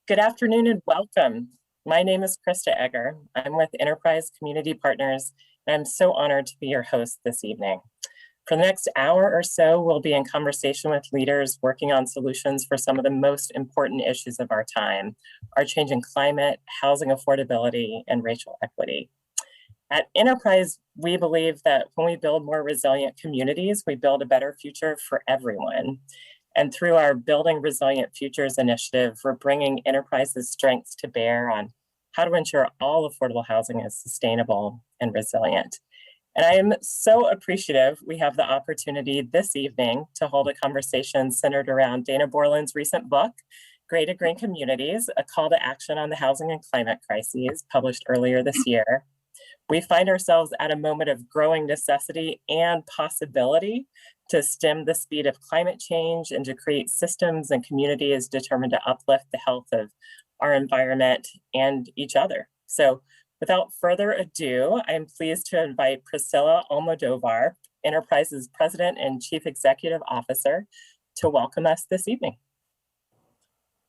Good afternoon and welcome. My name is Krista Egger. I'm with Enterprise Community Partners, and I'm so honored to be your host this evening. For the next hour or so, we'll be in conversation with leaders working on solutions for some of the most important issues of our time, our changing climate, housing affordability, and racial equity. At Enterprise, we believe that when we build more resilient communities, we build a better future for everyone. And through our Building Resilient Futures initiative, we're bringing Enterprise's strengths to bear on how to ensure all affordable housing is sustainable and resilient. And I am so appreciative we have the opportunity this evening to hold a conversation centered around Dana Bourland's recent book, Gray to Green Communities, a call to action on the housing and climate crises, published earlier this year. We find ourselves at a moment of growing necessity and possibility to stem the speed of climate change and to create systems and communities determined to uplift the health of our environment and each other. So without further ado, I'm pleased to invite Priscilla Almodovar, Enterprise's President and Chief Executive Officer, to welcome us this evening.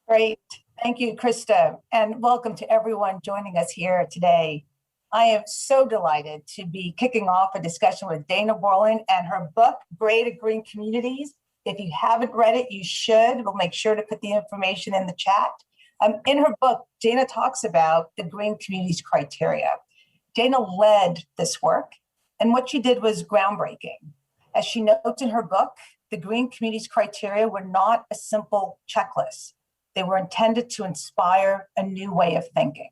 Great. Thank you, Krista, and welcome to everyone joining us here today. I am so delighted to be kicking off a discussion with Dana Bourland and her book, Gray to Green Communities. If you haven't read it, you should. We'll make sure to put the information in the chat. In her book, Dana talks about the Green Communities criteria. Dana led this work, and what she did was groundbreaking. As she notes in her book, the Green Communities criteria were not a simple checklist. They were intended to inspire a new way of thinking.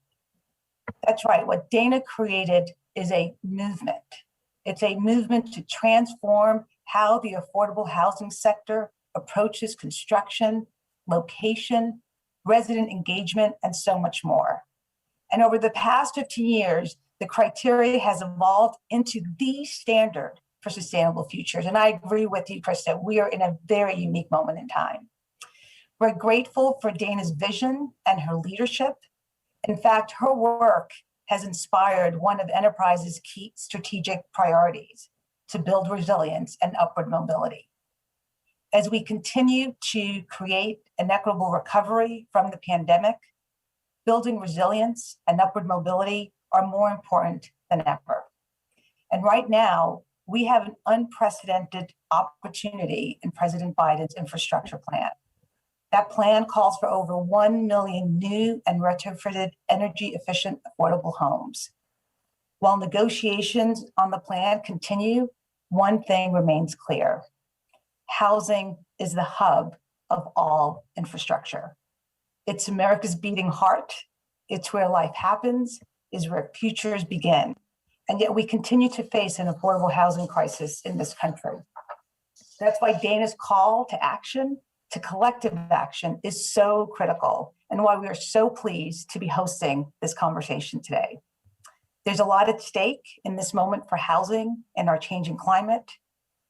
That's right. What Dana created is a movement. It's a movement to transform how the affordable housing sector approaches construction, location, resident engagement, and so much more. And over the past 15 years, the criteria has evolved into the standard for sustainable futures. And I agree with you, Krista, we are in a very unique moment in time. We're grateful for Dana's vision and her leadership. In fact, her work has inspired one of Enterprise's key strategic priorities, to build resilience and upward mobility. As we continue to create an equitable recovery from the pandemic, building resilience and upward mobility are more important than ever. And right now, we have an unprecedented opportunity in President Biden's infrastructure plan. That plan calls for over 1 million new and retrofitted energy-efficient affordable homes. While negotiations on the plan continue, one thing remains clear. Housing is the hub of all infrastructure. It's America's beating heart. It's where life happens, is where futures begin. And yet we continue to face an affordable housing crisis in this country. That's why Dana's call to action, to collective action, is so critical, and why we are so pleased to be hosting this conversation today. There's a lot at stake in this moment for housing and our changing climate.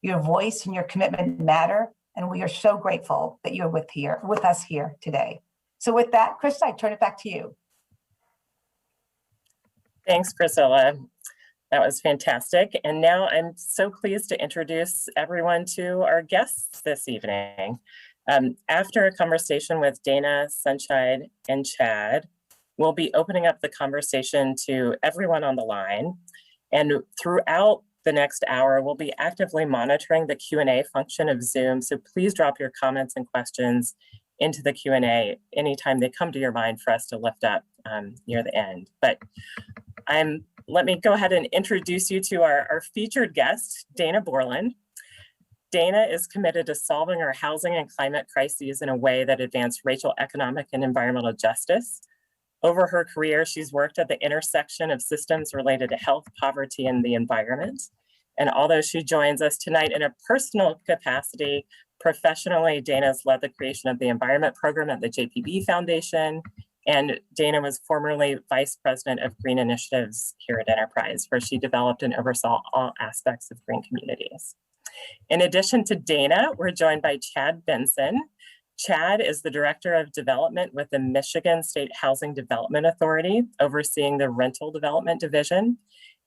Your voice and your commitment matter, and we are so grateful that you're with us here today. So with that, Krista, I turn it back to you. Thanks, Priscilla. That was fantastic. And now I'm so pleased to introduce everyone to our guests this evening. After a conversation with Dana, Sunshine, and Chad, we'll be opening up the conversation to everyone on the line. And throughout the next hour, we'll be actively monitoring the Q&A function of Zoom. So please drop your comments and questions into the Q&A anytime they come to your mind for us to lift up near the end. But let me go ahead and introduce you to our featured guest, Dana Bourland. Dana is committed to solving our housing and climate crises in a way that advance racial, economic, and environmental justice. Over her career, she's worked at the intersection of systems related to health, poverty, and the environment. And although she joins us tonight in a personal capacity, professionally, Dana's led the creation of the Environment Program at the JPB Foundation. And Dana was formerly Vice President of Green Initiatives here at Enterprise, where she developed and oversaw all aspects of green communities. In addition to Dana, we're joined by Chad Benson. Chad is the Director of Development with the Michigan State Housing Development Authority, overseeing the Rental Development Division.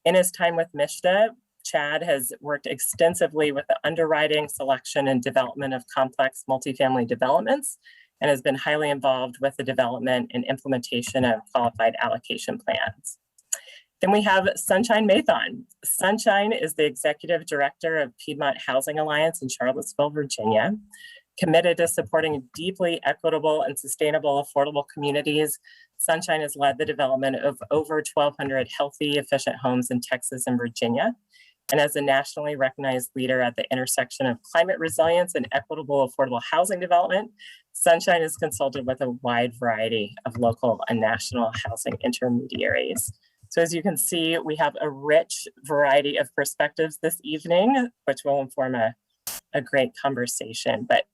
In his time with MSHDA, Chad has worked extensively with the underwriting, selection, and development of complex multifamily developments, and has been highly involved with the development and implementation of qualified allocation plans. Then we have Sunshine Mathon. Sunshine is the Executive Director of Piedmont Housing Alliance in Charlottesville, Virginia. Committed to supporting deeply equitable and sustainable affordable communities, Sunshine has led the development of over 1,200 healthy, efficient homes in Texas and Virginia. And as a nationally recognized leader at the intersection of climate resilience and equitable affordable housing development, Sunshine has consulted with a wide variety of local and national housing intermediaries. So as you can see, we have a rich variety of perspectives this evening, which will inform a great conversation. But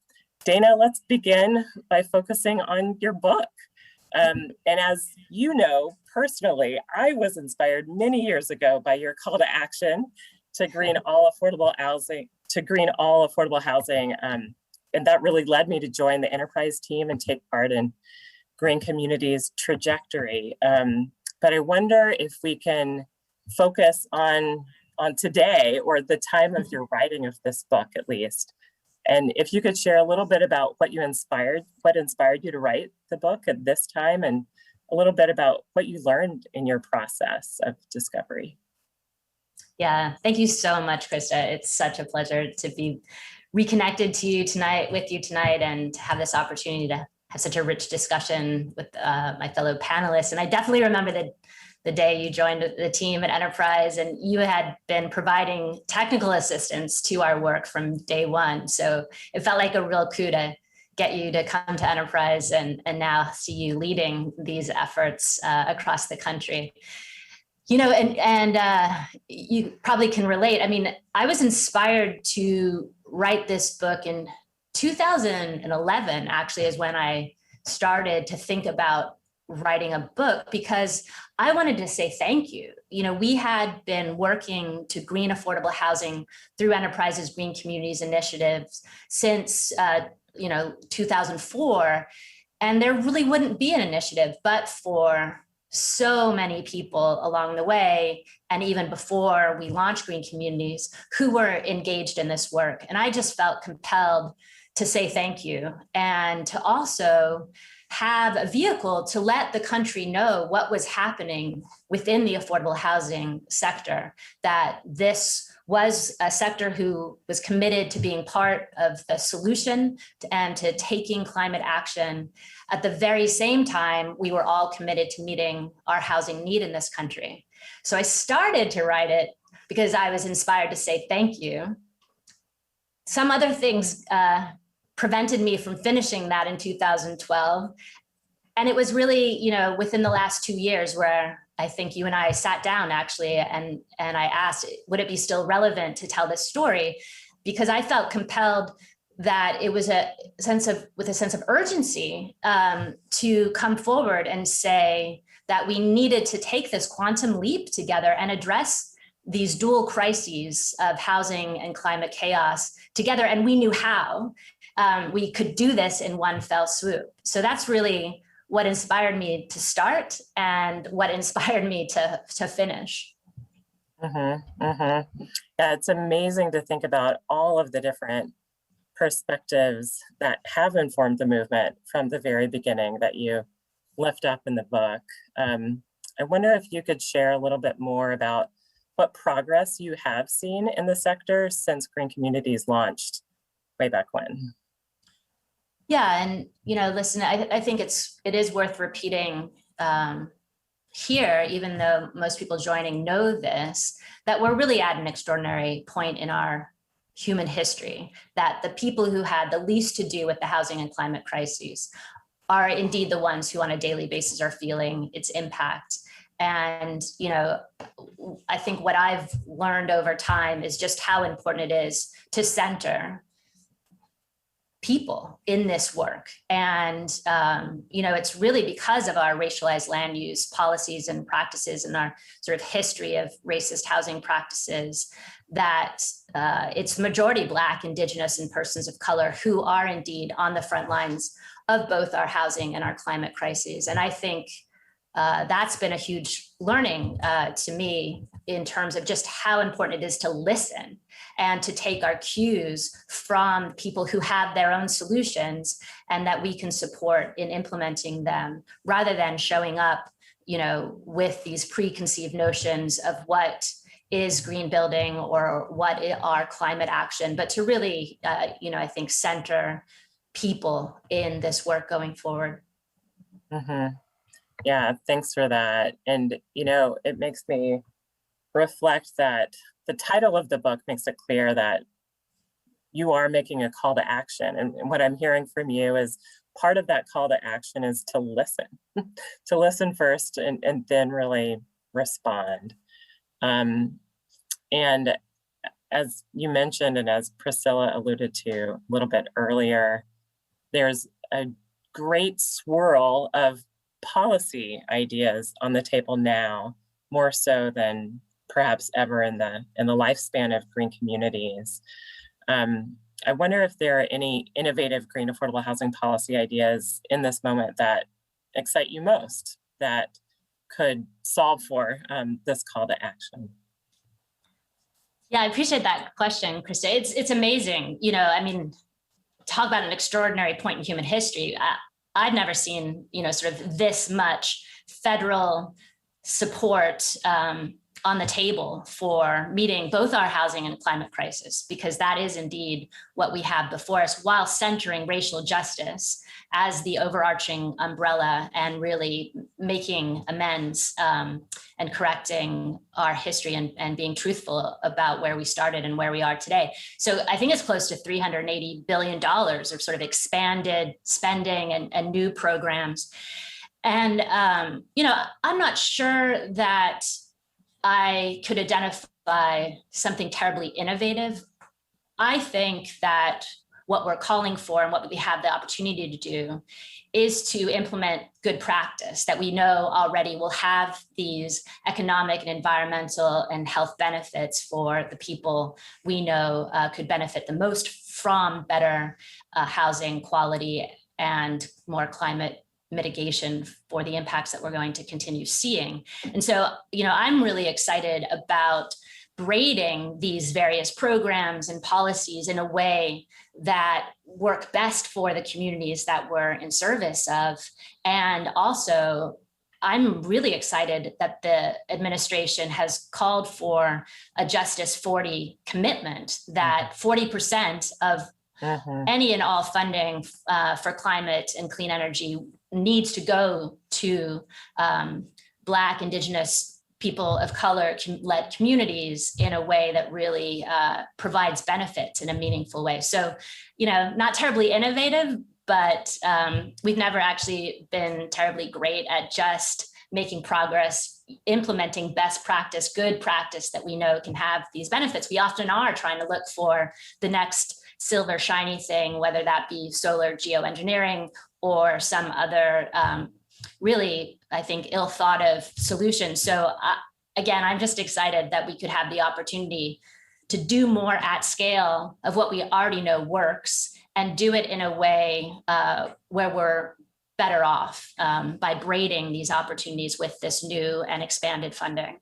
Dana, let's begin by focusing on your book. And as you know, personally, I was inspired many years ago by your call to action to green all affordable housing, and that really led me to join the enterprise team and take part in Green Communities Trajectory. But I wonder if we can focus on today, or the time of your writing of this book at least. And if you could share a little bit about what inspired you to write the book at this time, and a little bit about what you learned in your process of discovery. Yeah, thank you so much, Krista. It's such a pleasure to be reconnected with you tonight, and to have this opportunity to have such a rich discussion with my fellow panelists. And I definitely remember the day you joined the team at Enterprise, and you had been providing technical assistance to our work from day one. So it felt like a real coup to get you to come to Enterprise and now see you leading these efforts across the country. You know, and you probably can relate. I mean, I was inspired to write this book in 2011, actually, is when I started to think about writing a book, because I wanted to say thank you. You know, we had been working to green affordable housing through Enterprise's Green Communities initiatives since 2004, and there really wouldn't be an initiative but for so many people along the way, and even before we launched Green Communities, who were engaged in this work. And I just felt compelled to say thank you, and to also have a vehicle to let the country know what was happening within the affordable housing sector, that this was a sector who was committed to being part of the solution and to taking climate action. At the very same time, we were all committed to meeting our housing need in this country. So I started to write it because I was inspired to say thank you. Some other things prevented me from finishing that in 2012. And it was really, you know, within the last 2 years where I think you and I sat down actually, and I asked, would it be still relevant to tell this story? Because I felt compelled that it was with a sense of urgency to come forward and say that we needed to take this quantum leap together and address these dual crises of housing and climate chaos together. And we knew how. We could do this in one fell swoop. So that's really what inspired me to start and what inspired me to finish. Yeah, it's amazing to think about all of the different perspectives that have informed the movement from the very beginning that you lift up in the book. I wonder if you could share a little bit more about what progress you have seen in the sector since Green Communities launched way back when. Yeah, and listen, I think it is worth repeating here, even though most people joining know this, that we're really at an extraordinary point in our human history, that the people who had the least to do with the housing and climate crises are indeed the ones who on a daily basis are feeling its impact. And, I think what I've learned over time is just how important it is to center people in this work. And, it's really because of our racialized land use policies and practices and our sort of history of racist housing practices that it's majority Black, Indigenous, and persons of color who are indeed on the front lines of both our housing and our climate crises. And I think that's been a huge learning to me in terms of just how important it is to listen and to take our cues from people who have their own solutions and that we can support in implementing them, rather than showing up, with these preconceived notions of what is green building or what are climate action, but to really, I think, center people in this work going forward. Mm-hmm. Yeah, thanks for that. And, it makes me reflect that the title of the book makes it clear that you are making a call to action. And what I'm hearing from you is part of that call to action is to listen, to listen first and then really respond. And as you mentioned, and as Priscilla alluded to a little bit earlier, there's a great swirl of policy ideas on the table now, more so than perhaps ever in the lifespan of green communities. I wonder if there are any innovative green affordable housing policy ideas in this moment that excite you most, that could solve for this call to action. Yeah, I appreciate that question, Krista. It's amazing. Talk about an extraordinary point in human history. I've never seen, sort of this much federal support on the table for meeting both our housing and climate crisis, because that is indeed what we have before us, while centering racial justice as the overarching umbrella and really making amends and correcting our history and being truthful about where we started and where we are today. So I think it's close to $380 billion of sort of expanded spending and new programs. And, I'm not sure that I could identify something terribly innovative. I think that what we're calling for and what we have the opportunity to do is to implement good practice that we know already will have these economic and environmental and health benefits for the people we know could benefit the most from better housing quality and more climate mitigation for the impacts that we're going to continue seeing. And so, I'm really excited about braiding these various programs and policies in a way that work best for the communities that we're in service of. And also, I'm really excited that the administration has called for a Justice 40 commitment, that 40% of any and all funding for climate and clean energy needs to go to Black, Indigenous, people of color-led communities in a way that really provides benefits in a meaningful way. So, not terribly innovative, but we've never actually been terribly great at just making progress, implementing best practice, good practice that we know can have these benefits. We often are trying to look for the next silver shiny thing, whether that be solar geoengineering or some other really, I think, ill thought of solution. So again, I'm just excited that we could have the opportunity to do more at scale of what we already know works and do it in a way where we're better off by braiding these opportunities with this new and expanded funding.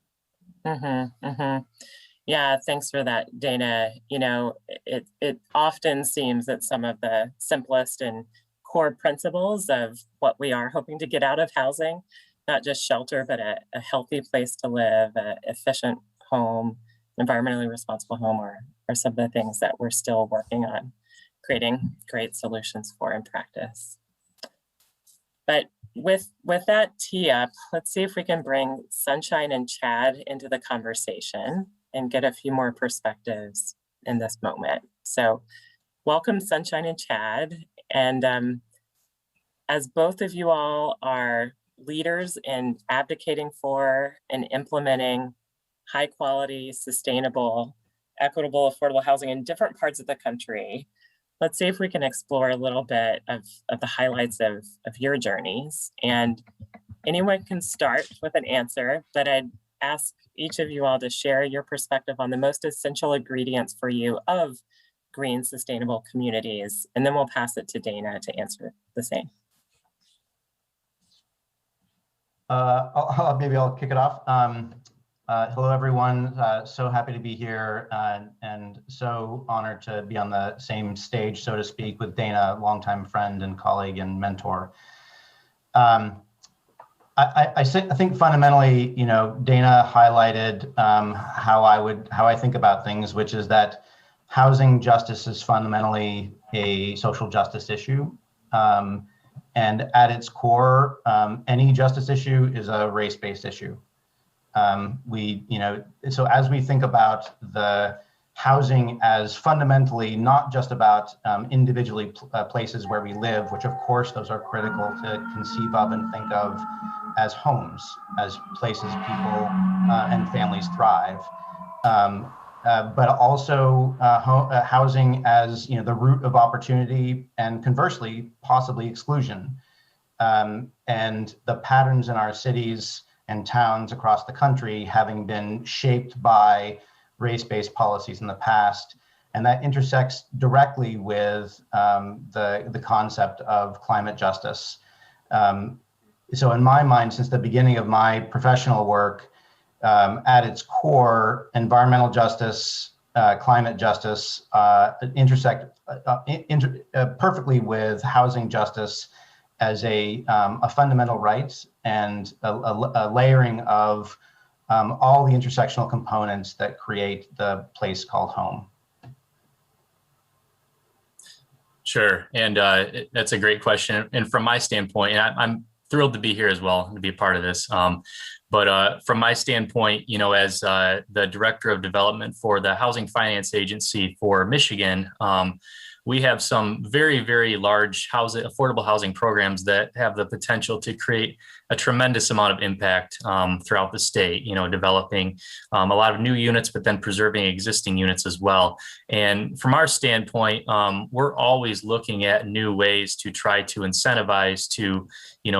Yeah, thanks for that, Dana. It often seems that some of the simplest and core principles of what we are hoping to get out of housing, not just shelter, but a healthy place to live, an efficient home, environmentally responsible home, are some of the things that we're still working on creating great solutions for in practice. But with that tee up, let's see if we can bring Sunshine and Chad into the conversation and get a few more perspectives in this moment. So welcome, Sunshine and Chad. And as both of you all are leaders in advocating for and implementing high quality, sustainable, equitable, affordable housing in different parts of the country, let's see if we can explore a little bit of the highlights of your journeys. And anyone can start with an answer, but I'd ask each of you all to share your perspective on the most essential ingredients for you of green, sustainable communities. And then we'll pass it to Dana to answer the same. Maybe I'll kick it off. Hello, everyone. So happy to be here and so honored to be on the same stage, so to speak, with Dana, longtime friend and colleague and mentor. I think fundamentally, Dana highlighted how I think about things, which is that housing justice is fundamentally a social justice issue. And at its core, any justice issue is a race-based issue. So as we think about the housing as fundamentally not just about individually places where we live, which of course those are critical to conceive of and think of as homes, as places people and families thrive. But also housing as the root of opportunity and conversely, possibly exclusion. And the patterns in our cities and towns across the country having been shaped by race-based policies in the past. And that intersects directly with the concept of climate justice. So in my mind, since the beginning of my professional work, at its core, environmental justice, climate justice intersect perfectly with housing justice as a fundamental right and a layering of all the intersectional components that create the place called home. Sure, and that's a great question. And from my standpoint, and I'm thrilled to be here as well, to be a part of this. But from my standpoint, as the Director of Development for the Housing Finance Agency for Michigan, we have some very, very large affordable housing programs that have the potential to create a tremendous amount of impact throughout the state, developing a lot of new units, but then preserving existing units as well. And from our standpoint, we're always looking at new ways to try to incentivize to,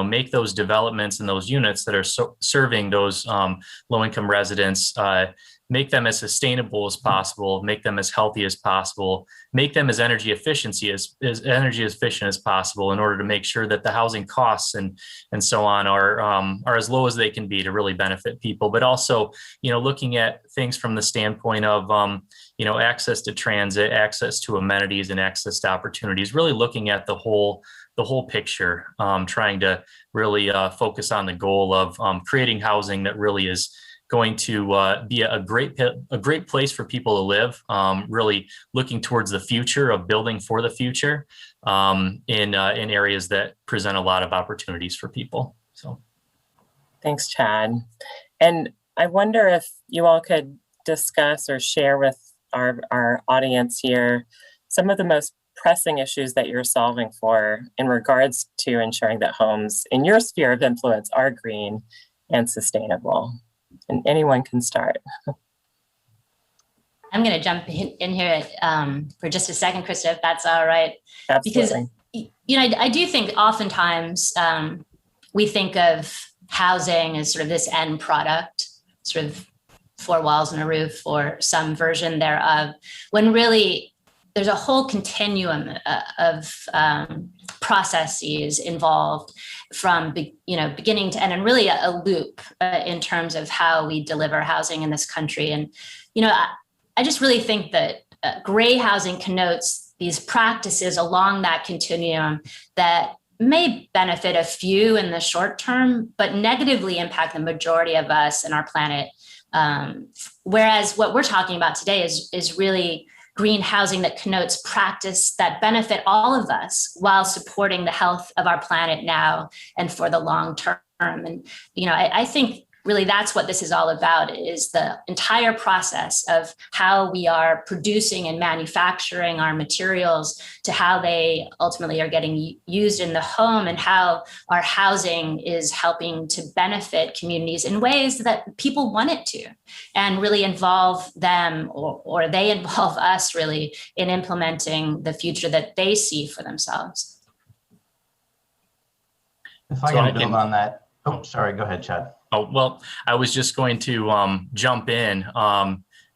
make those developments and those units that are serving those low-income residents, make them as sustainable as possible, make them as healthy as possible, make them as energy efficient as possible in order to make sure that the housing costs and so on are as low as they can be to really benefit people. But also, looking at things from the standpoint of, access to transit, access to amenities, and access to opportunities, really looking at the whole picture, trying to really focus on the goal of creating housing that really is going to be a great place for people to live, really looking towards the future of building for the future in areas that present a lot of opportunities for people. So, thanks, Chad. And I wonder if you all could discuss or share with our audience here some of the most pressing issues that you're solving for in regards to ensuring that homes in your sphere of influence are green and sustainable. And anyone can start. I'm going to jump in here for just a second, Krista, if that's all right. Absolutely. Because, I do think oftentimes we think of housing as sort of this end product, sort of 4 walls and a roof or some version thereof, when really there's a whole continuum of processes involved from beginning to end, and really a loop in terms of how we deliver housing in this country. And I just really think that gray housing connotes these practices along that continuum that may benefit a few in the short term, but negatively impact the majority of us and our planet. Whereas what we're talking about today is really green housing that connotes practice that benefit all of us while supporting the health of our planet now and for the long term. And, I think really that's what this is all about, is the entire process of how we are producing and manufacturing our materials to how they ultimately are getting used in the home, and how our housing is helping to benefit communities in ways that people want it to, and really involve them or they involve us really in implementing the future that they see for themselves. If I can build on that. Oh, sorry, go ahead, Chad. Oh, well, I was just going to jump in.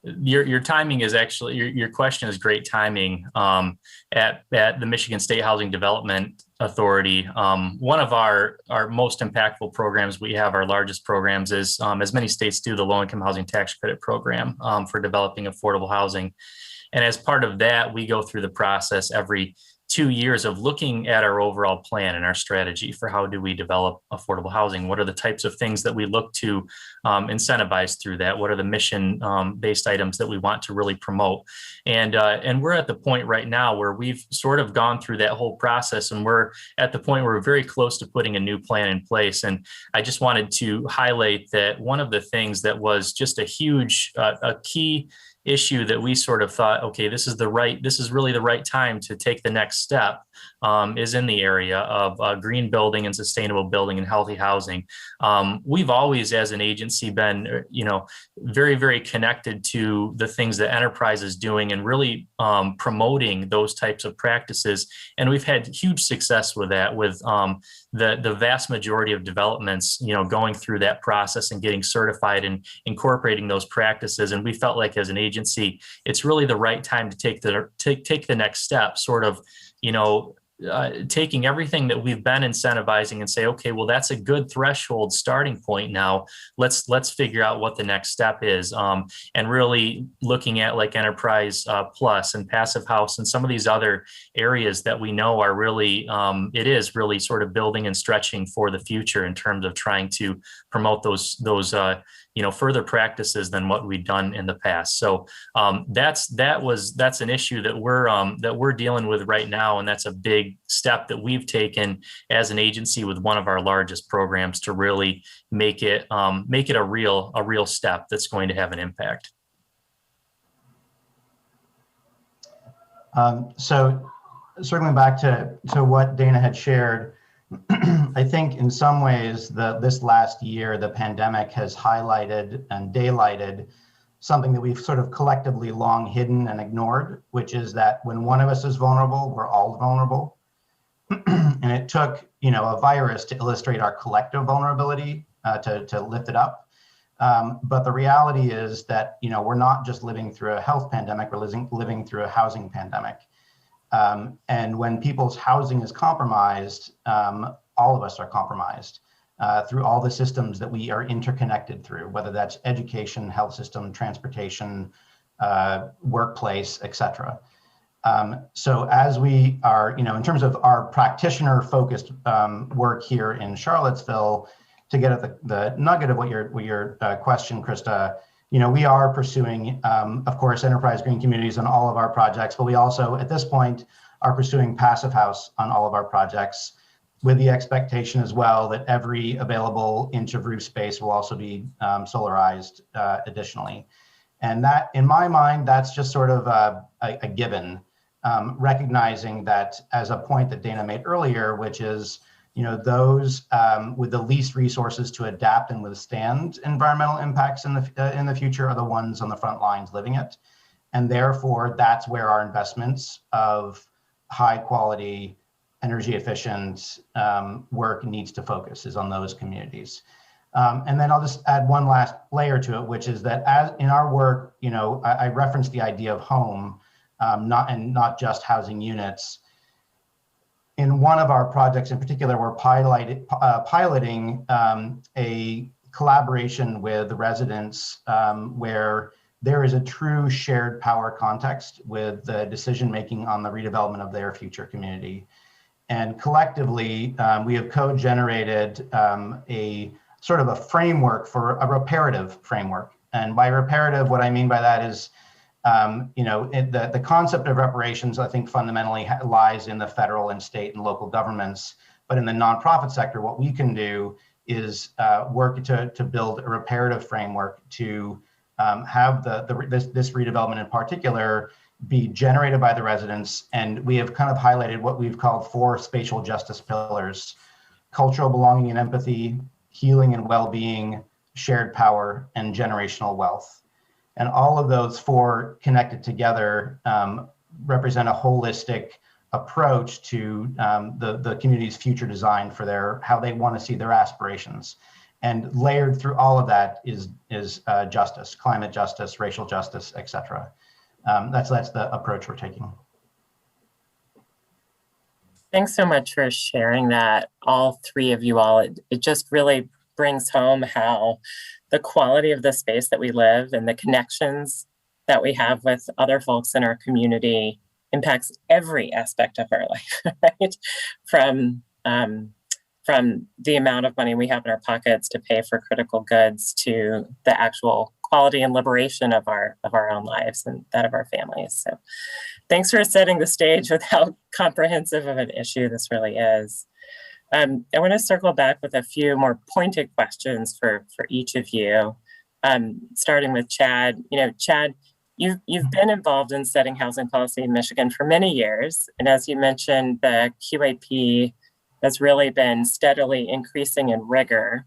your timing is actually, your question is great timing. At the Michigan State Housing Development Authority, one of our most impactful programs we have, our largest programs, is, as many states do, the Low-Income Housing Tax Credit Program for developing affordable housing. And as part of that, we go through the process every 2 years of looking at our overall plan and our strategy for how do we develop affordable housing. What are the types of things that we look to incentivize through that? What are the mission based items that we want to really promote? And we're at the point right now where we've sort of gone through that whole process, and we're at the point where we're very close to putting a new plan in place. And I just wanted to highlight that one of the things that was just a huge, a key issue that we sort of thought, okay, this is really the right time to take the next step, is in the area of green building and sustainable building and healthy housing. We've always, as an agency, been, very, very connected to the things that enterprise is doing and really promoting those types of practices. And we've had huge success with that, with the vast majority of developments, going through that process and getting certified and incorporating those practices. And we felt like, as an agency, it's really the right time to take the next step, sort of, taking everything that we've been incentivizing and say, okay, well, that's a good threshold starting point. Now let's figure out what the next step is, and really looking at like Enterprise Plus and Passive House and some of these other areas that we know are really, it is really sort of building and stretching for the future in terms of trying to promote those further practices than what we've done in the past. So that's an issue that we're dealing with right now, and that's a big step that we've taken as an agency with one of our largest programs to really make it a real step that's going to have an impact. So circling back to what Dana had shared, I think in some ways this last year, the pandemic has highlighted and daylighted something that we've sort of collectively long hidden and ignored, which is that when one of us is vulnerable, we're all vulnerable. And it took, a virus to illustrate our collective vulnerability, to lift it up. But the reality is that, we're not just living through a health pandemic, we're living through a housing pandemic. And when people's housing is compromised, all of us are compromised through all the systems that we are interconnected through, whether that's education, health system, transportation, workplace, et cetera. So as we are, in terms of our practitioner-focused work here in Charlottesville, to get at the nugget of what your question, Krista, we are pursuing, of course, enterprise green communities on all of our projects, but we also, at this point, are pursuing Passive House on all of our projects, with the expectation as well that every available inch of roof space will also be solarized additionally. And that, in my mind, that's just sort of a given, recognizing that, as a point that Dana made earlier, which is, those with the least resources to adapt and withstand environmental impacts in the future are the ones on the front lines living it. And therefore, that's where our investments of high quality, energy efficient work needs to focus, is on those communities. And then I'll just add one last layer to it, which is that as in our work, I referenced the idea of home, not just housing units. In one of our projects in particular, we're piloting a collaboration with residents where there is a true shared power context with the decision-making on the redevelopment of their future community. And collectively, we have co-generated a sort of a framework for a reparative framework. And by reparative, what I mean by that is, the concept of reparations, I think, fundamentally lies in the federal and state and local governments. But in the nonprofit sector, what we can do is work to build a reparative framework to have this redevelopment in particular be generated by the residents. And we have kind of highlighted what we've called 4 spatial justice pillars: cultural belonging and empathy, healing and well-being, shared power, and generational wealth. And all of those 4 connected together represent a holistic approach to the community's future design for how they want to see their aspirations. And layered through all of that is justice, climate justice, racial justice, et cetera. That's the approach we're taking. Thanks so much for sharing that, all three of you all. It just really brings home how the quality of the space that we live and the connections that we have with other folks in our community impacts every aspect of our life, right? From the amount of money we have in our pockets to pay for critical goods to the actual quality and liberation of our own lives and that of our families. So thanks for setting the stage with how comprehensive of an issue this really is. I want to circle back with a few more pointed questions for each of you, starting with Chad. You know, Chad, you've been involved in setting housing policy in Michigan for many years. And as you mentioned, the QAP has really been steadily increasing in rigor.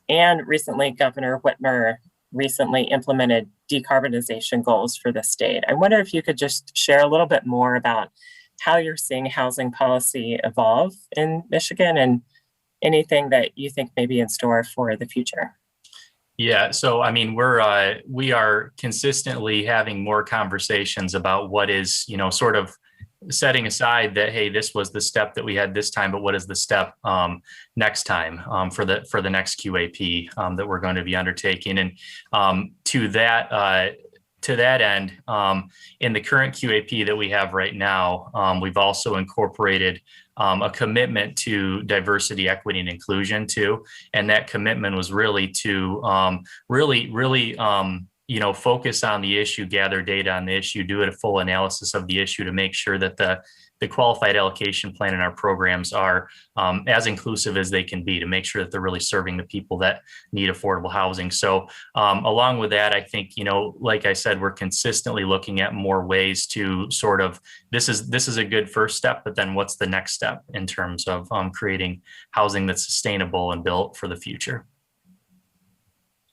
And recently, Governor Whitmer recently implemented decarbonization goals for the state. I wonder if you could just share a little bit more about how you're seeing housing policy evolve in Michigan and anything that you think may be in store for the future. Yeah, so I mean, we are consistently having more conversations about what is, you know, sort of setting aside that, hey, this was the step that we had this time, but what is the step next time for the next QAP that we're going to be undertaking? And to that end, in the current QAP that we have right now, we've also incorporated a commitment to diversity, equity, and inclusion too. And that commitment was really to really you know, focus on the issue, gather data on the issue, do a full analysis of the issue to make sure that the qualified allocation plan in our programs are as inclusive as they can be, to make sure that they're really serving the people that need affordable housing. So along with that, I think, you know, like I said, we're consistently looking at more ways to sort of, this is a good first step, but then what's the next step in terms of creating housing that's sustainable and built for the future?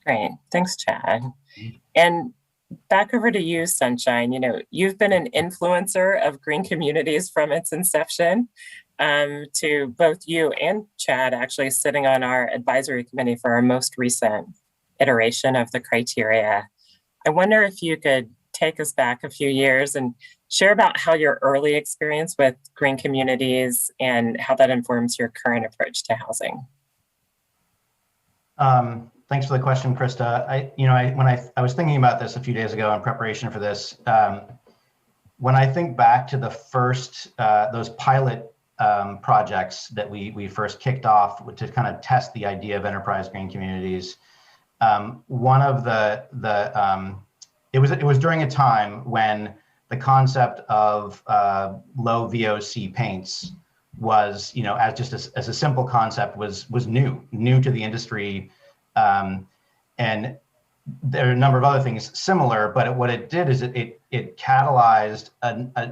Great, thanks, Chad. And back over to you, Sunshine. You know, you've been an influencer of green communities from its inception, to both you and Chad actually sitting on our advisory committee for our most recent iteration of the criteria. I wonder if you could take us back a few years and share about how your early experience with green communities and how that informs your current approach to housing. Thanks for the question, Krista. When I was thinking about this a few days ago in preparation for this, when I think back to the first, those pilot projects that we first kicked off to kind of test the idea of enterprise green communities, one of it was during a time when the concept of low VOC paints was, you know, as a simple concept was new to the industry. And there are a number of other things similar, but what it did is it catalyzed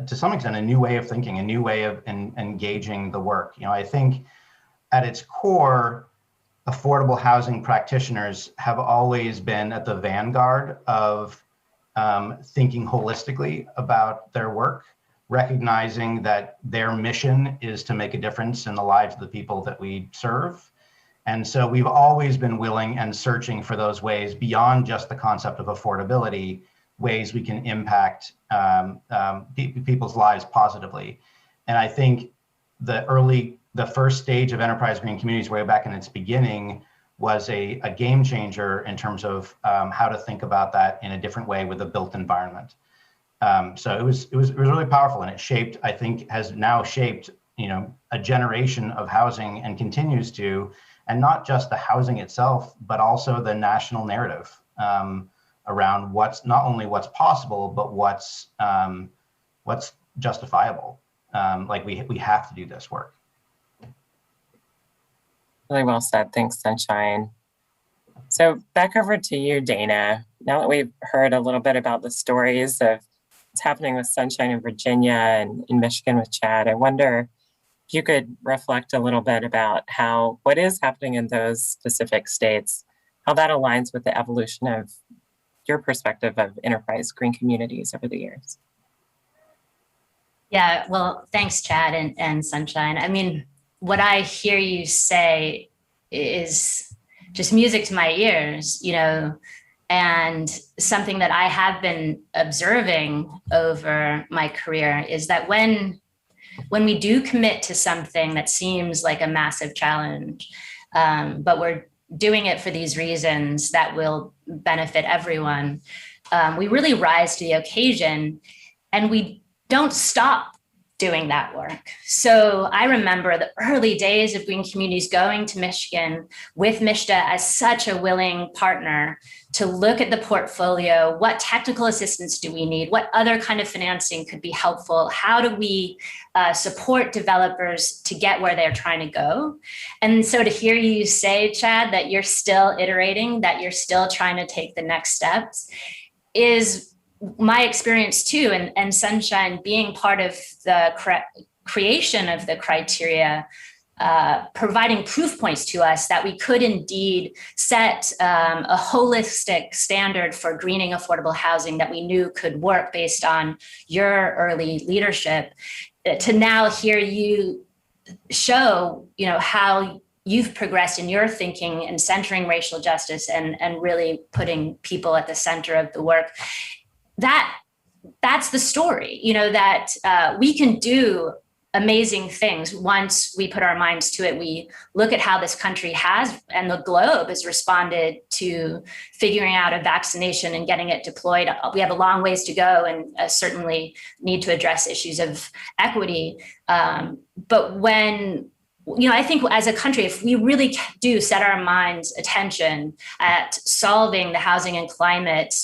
to some extent a new way of thinking, a new way of engaging the work. You know, I think at its core, affordable housing practitioners have always been at the vanguard of thinking holistically about their work, recognizing that their mission is to make a difference in the lives of the people that we serve. And so we've always been willing and searching for those ways beyond just the concept of affordability, ways we can impact people's lives positively. And I think the first stage of enterprise green communities way back in its beginning was a game changer in terms of how to think about that in a different way with a built environment. So it was really powerful, and has now shaped, you know, a generation of housing and continues to. And not just the housing itself, but also the national narrative around not only what's possible, but what's justifiable. Like we have to do this work. Really well said. Thanks, Sunshine. So back over to you, Dana. Now that we've heard a little bit about the stories of what's happening with Sunshine in Virginia and in Michigan with Chad, I wonder if you could reflect a little bit about what is happening in those specific states, how that aligns with the evolution of your perspective of enterprise green communities over the years. Yeah, well, thanks, Chad and Sunshine. I mean, what I hear you say is just music to my ears, and something that I have been observing over my career is that when we do commit to something that seems like a massive challenge, but we're doing it for these reasons that will benefit everyone, we really rise to the occasion, and we don't stop doing that work. So I remember the early days of Green Communities going to Michigan with MISTA as such a willing partner to look at the portfolio. What technical assistance do we need? What other kind of financing could be helpful? How do we support developers to get where they're trying to go? And so to hear you say, Chad, that you're still iterating, that you're still trying to take the next steps is my experience too, and Sunshine being part of the creation of the criteria, providing proof points to us that we could indeed set a holistic standard for greening affordable housing that we knew could work based on your early leadership. To now hear you show, how you've progressed in your thinking and centering racial justice and really putting people at the center of the work. That's the story, that we can do amazing things once we put our minds to it. We look at how this country has, and the globe has responded to figuring out a vaccination and getting it deployed. We have a long ways to go, and certainly need to address issues of equity. But when I think as a country, if we really do set our minds attention at solving the housing and climate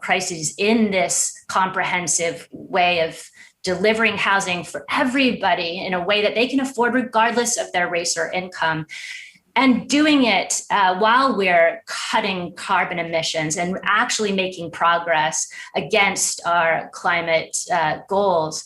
crises in this comprehensive way of delivering housing for everybody in a way that they can afford regardless of their race or income, and doing it while we're cutting carbon emissions and actually making progress against our climate goals,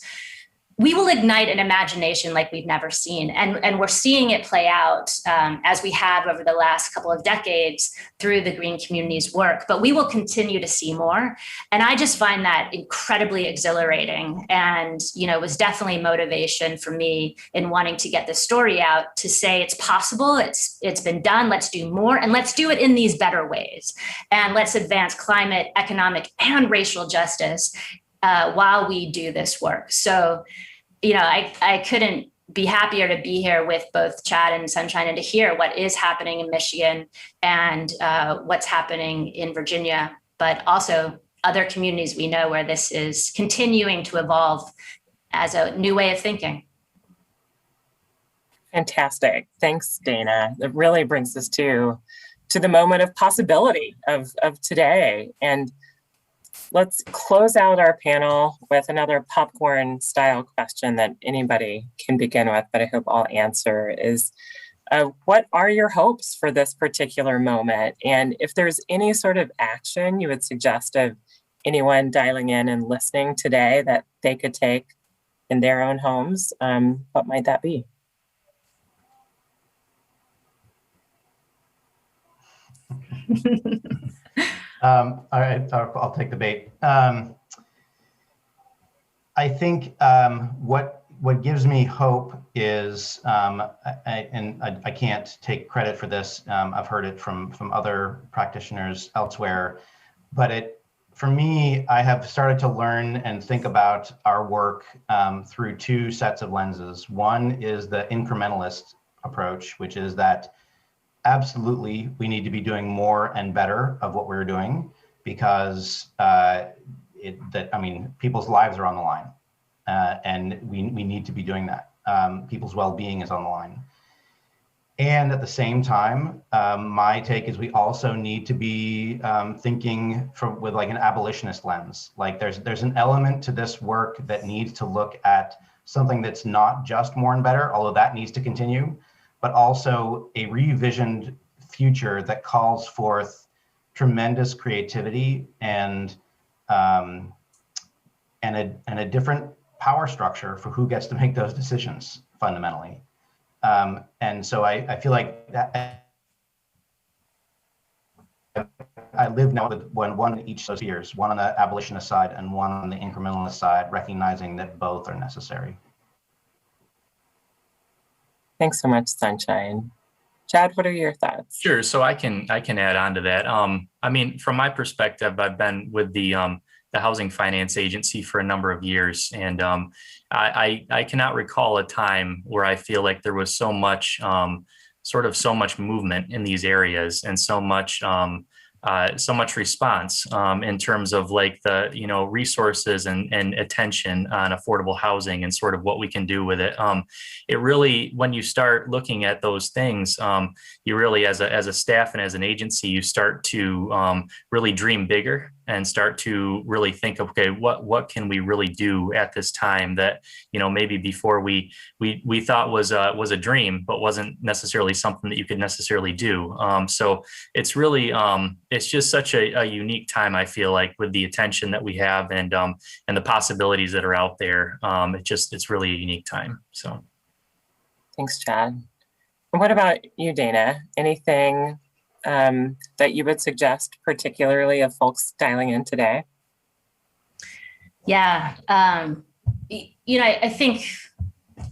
we will ignite an imagination like we've never seen. And we're seeing it play out as we have over the last couple of decades through the Green Communities work, but we will continue to see more. And I just find that incredibly exhilarating, and, was definitely motivation for me in wanting to get this story out, to say it's possible, it's been done, let's do more, and let's do it in these better ways. And let's advance climate, economic, and racial justice while we do this work. So, I couldn't be happier to be here with both Chad and Sunshine, and to hear what is happening in Michigan and what's happening in Virginia, but also other communities we know where this is continuing to evolve as a new way of thinking. Fantastic. Thanks, Dana. It really brings us to the moment of possibility of today. And let's close out our panel with another popcorn style question that anybody can begin with, but I hope I'll answer is, what are your hopes for this particular moment? And if there's any sort of action you would suggest of anyone dialing in and listening today that they could take in their own homes, what might that be? All right, I'll take the bait. I think what gives me hope is, I can't take credit for this. I've heard it from other practitioners elsewhere, but for me, I have started to learn and think about our work through two sets of lenses. One is the incrementalist approach, which is that absolutely we need to be doing more and better of what we're doing, because people's lives are on the line, and we need to be doing that. People's well-being is on the line. And at the same time, my take is we also need to be thinking with like an abolitionist lens. Like there's an element to this work that needs to look at something that's not just more and better, although that needs to continue, but also a revisioned future that calls forth tremendous creativity and a different power structure for who gets to make those decisions fundamentally. And so I feel like that I live now with one in each of those spheres, one on the abolitionist side and one on the incrementalist side, recognizing that both are necessary. Thanks so much, Sunshine. Chad, what are your thoughts? Sure. So I can add on to that. I mean, from my perspective, I've been with the Housing Finance Agency for a number of years, and I cannot recall a time where I feel like there was so much so much movement in these areas and so much response in terms of like the resources and attention on affordable housing and sort of what we can do with it. It really, when you start looking at those things, you really, as a staff and as an agency, you start to really dream bigger and start to really think, okay, what can we really do at this time that maybe before we thought was a dream, but wasn't necessarily something that you could necessarily do. So it's really it's just such a unique time, I feel like, with the attention that we have and the possibilities that are out there. It's really a unique time. So Thanks, Chad. And what about you, Dana? Anything that you would suggest, particularly of folks dialing in today? Yeah, I think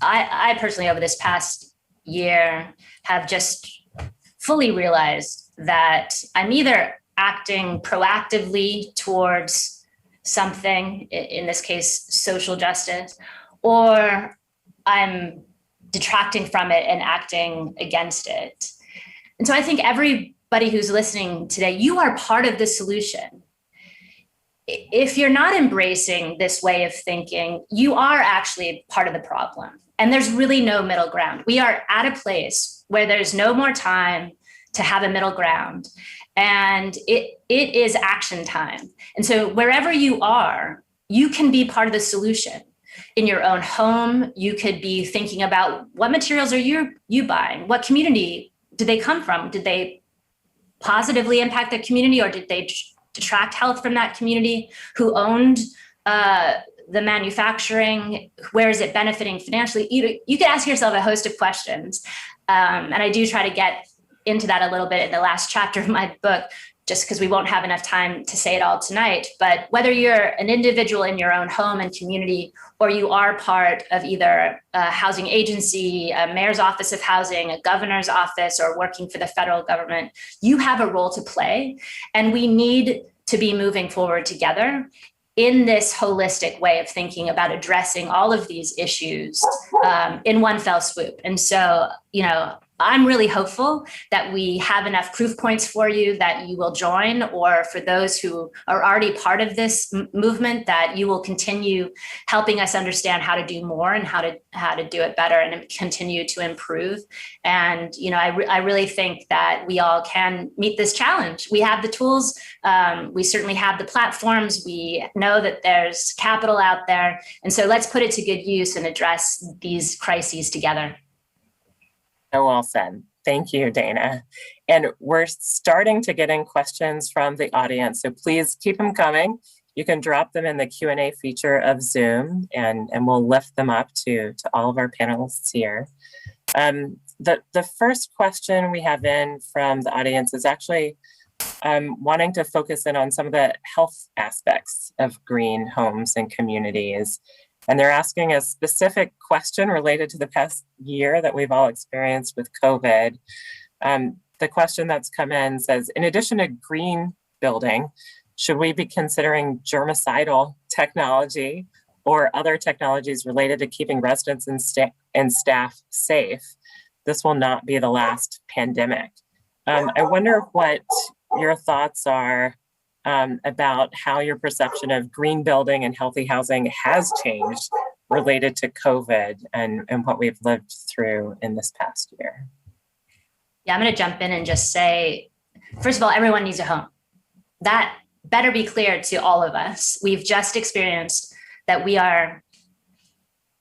I personally, over this past year, have just fully realized that I'm either acting proactively towards something, in this case, social justice, or I'm detracting from it and acting against it. And so I think everybody who's listening today, you are part of the solution. If you're not embracing this way of thinking, you are actually part of the problem. And there's really no middle ground. We are at a place where there's no more time to have a middle ground. And it is action time. And so wherever you are, you can be part of the solution. In your own home, you could be thinking about what materials are you buying? What community did they come from? Did they positively impact the community, or did they detract health from that community? Who owned the manufacturing? Where is it benefiting financially? You could ask yourself a host of questions. And I do try to get into that a little bit in the last chapter of my book, just because we won't have enough time to say it all tonight. But whether you're an individual in your own home and community, or you are part of either a housing agency, a mayor's office of housing, a governor's office, or working for the federal government, you have a role to play. And we need to be moving forward together in this holistic way of thinking about addressing all of these issues in one fell swoop. And so, I'm really hopeful that we have enough proof points for you that you will join, or for those who are already part of this movement, that you will continue helping us understand how to do more and how to do it better and continue to improve. And I really think that we all can meet this challenge. We have the tools. We certainly have the platforms. We know that there's capital out there. And so let's put it to good use and address these crises together. So well said. Thank you, Dana. And we're starting to get in questions from the audience, so please keep them coming. You can drop them in the Q&A feature of Zoom, and we'll lift them up to all of our panelists here. The first question we have in from the audience is actually wanting to focus in on some of the health aspects of green homes and communities. And they're asking a specific question related to the past year that we've all experienced with COVID. The question that's come in says, in addition to green building, should we be considering germicidal technology or other technologies related to keeping residents and staff safe? This will not be the last pandemic. I wonder what your thoughts are about how your perception of green building and healthy housing has changed related to COVID and what we've lived through in this past year. Yeah, I'm going to jump in and just say, first of all, everyone needs a home. That better be clear to all of us. We've just experienced that we are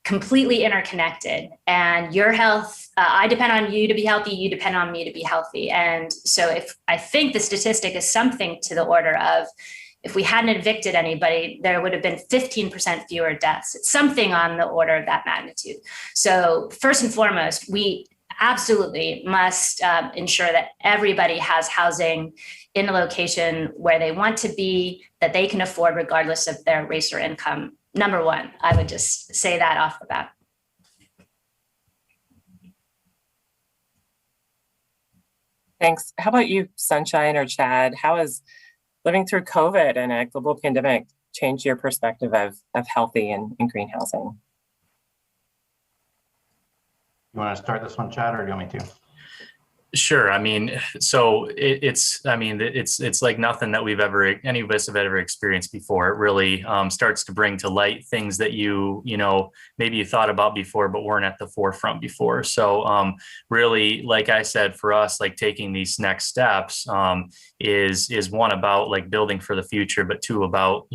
completely interconnected, and your health, I depend on you to be healthy, you depend on me to be healthy. And so if I think the statistic is something to the order of, if we hadn't evicted anybody, there would have been 15% fewer deaths. It's something on the order of that magnitude. So first and foremost, we absolutely must ensure that everybody has housing in a location where they want to be, that they can afford regardless of their race or income. Number one, I would just say that off the bat. Thanks. How about you, Sunshine or Chad? How has living through COVID and a global pandemic changed your perspective of healthy and green housing? You want to start this one, Chad, or do you want me to? Sure. I mean, so it's like nothing that any of us have ever experienced before. It really starts to bring to light things that maybe you thought about before, but weren't at the forefront before. So really, like I said, for us, like taking these next steps is one about like building for the future, but two about,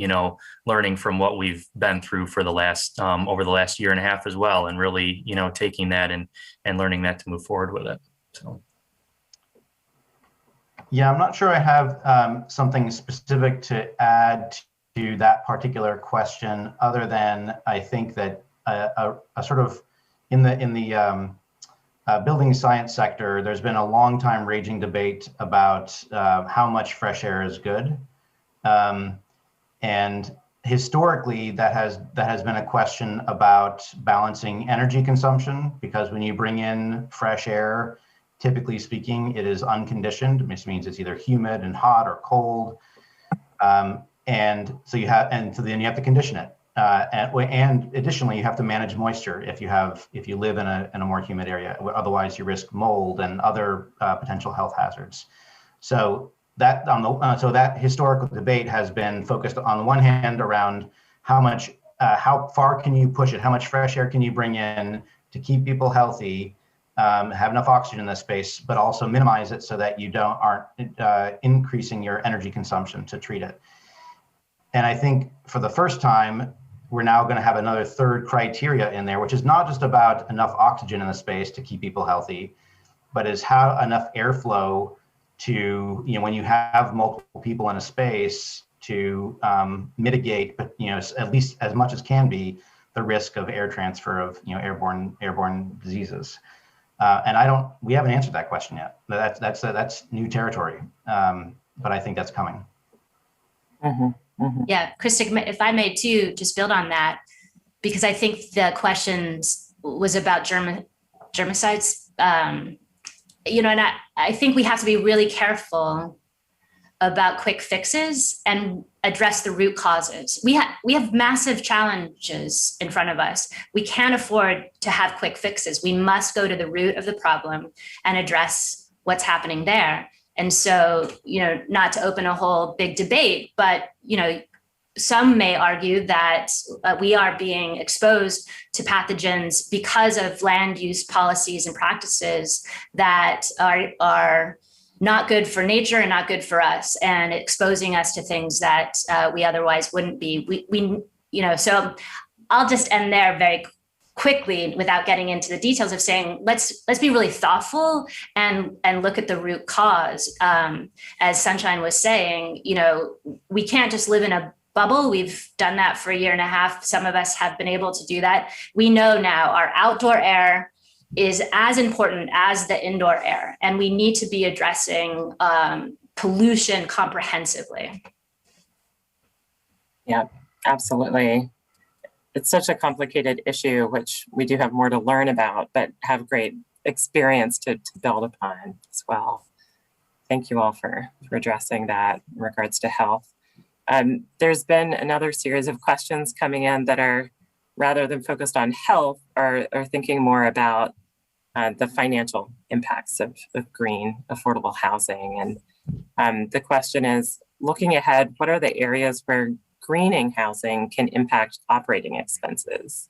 learning from what we've been through for the last over the last year and a half as well. And really, taking that and learning that to move forward with it. So. Yeah, I'm not sure I have something specific to add to that particular question, other than I think that a sort of in the building science sector, there's been a long time raging debate about how much fresh air is good, and historically that has been a question about balancing energy consumption, because when you bring in fresh air, typically speaking, it is unconditioned, which means it's either humid and hot or cold. And so then you have to condition it. And additionally, you have to manage moisture if you live in a more humid area. Otherwise, you risk mold and other potential health hazards. So that historical debate has been focused on the one hand around how far can you push it, how much fresh air can you bring in to keep people healthy, have enough oxygen in the space, but also minimize it so that you aren't increasing your energy consumption to treat it. And I think for the first time, we're now going to have another third criteria in there, which is not just about enough oxygen in the space to keep people healthy, but is how enough airflow to, when you have multiple people in a space, to mitigate, but at least as much as can be, the risk of air transfer of airborne diseases. And we haven't answered that question yet. That's new territory, but I think that's coming. Mm-hmm, mm-hmm. Yeah, Krista, if I may too, just build on that, because I think the questions was about germicides. And I think we have to be really careful about quick fixes and address the root causes. We have massive challenges in front of us. We can't afford to have quick fixes. We must go to the root of the problem and address what's happening there. And so, not to open a whole big debate, but, some may argue that we are being exposed to pathogens because of land use policies and practices that are not good for nature and not good for us, and exposing us to things that we otherwise wouldn't be. So I'll just end there very quickly without getting into the details of saying, let's be really thoughtful and look at the root cause. As Sunshine was saying, we can't just live in a bubble. We've done that for a year and a half. Some of us have been able to do that. We know now our outdoor air is as important as the indoor air, and we need to be addressing pollution comprehensively. Yeah, absolutely. It's such a complicated issue, which we do have more to learn about, but have great experience to build upon as well. Thank you all for addressing that in regards to health. There's been another series of questions coming in that are, rather than focused on health, are thinking more about the financial impacts of green, affordable housing. And the question is, looking ahead, what are the areas where greening housing can impact operating expenses?